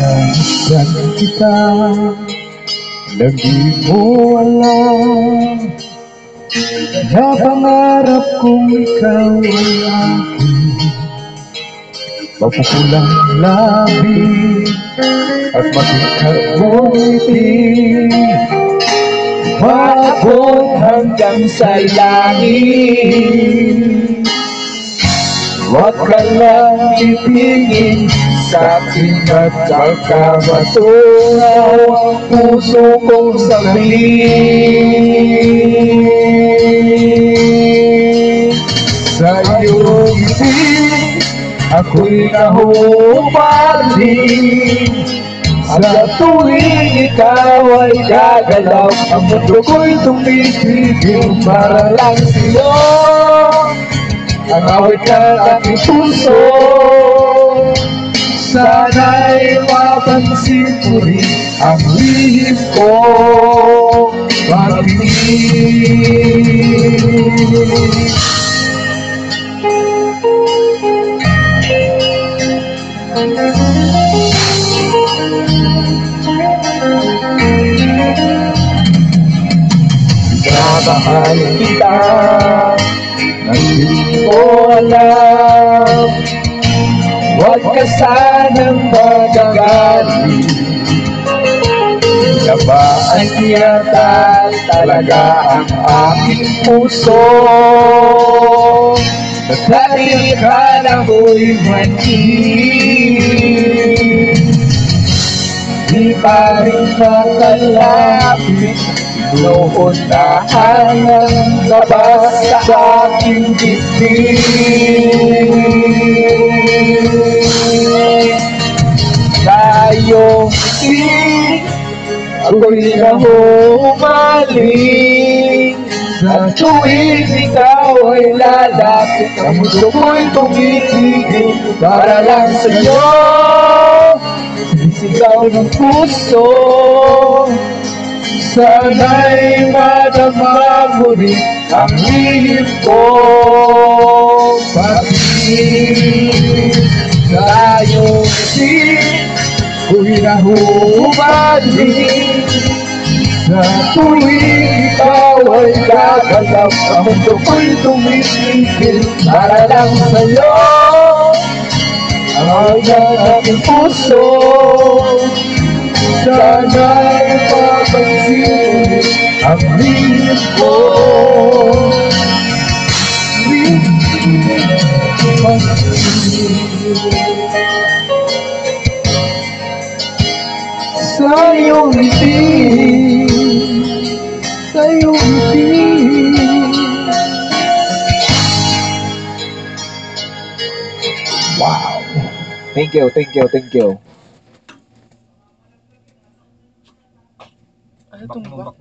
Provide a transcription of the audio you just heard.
Nasaan kita nang di mo alam na pangarap kong ikaw ay aking mapupulang labi at makita mong ngiti Maabot hanggang sa langit. Huwag ka lang itingin sa akin at baka matunaw ang puso kong saglit. Sa iyong ngiti ako'y nahumaling. Sa tuwing ikaw ay gagalaw, ang mundo ko'y tumitigil para lang sa'yo. Ang awit ng aking puso, sana'y mapansin mo rin ang lihim ko pag-ibig. Minamahal kita nang di mo alam. Huwag ka sanang magagalit. Nabaan yata talaga ang aking puso. Dahil kala ko'y mani. Di pa rin makalapit. Inuunahan ng labas sa aking dibdib. Tayong ako'y nahumaling. Sa tuwing ikaw ay lalapit, ang mundo ko'y tumitigil para lang sa'yo. Sinisigaw ng puso, sana'y madama mo rin ang lihim ko pag-ibig. Tayong isip ko'y nahumaling. Sa tuwing ikaw ay gagalaw, ang mundo ko'y tumitigil para lang sa'yo. Ang awit ng aking puso, sana'y mapansin ang lihim ko. Sa iyong ngiti, sa iyong ngiti. Wow! Thank you, thank you, thank you. Ano itong bak?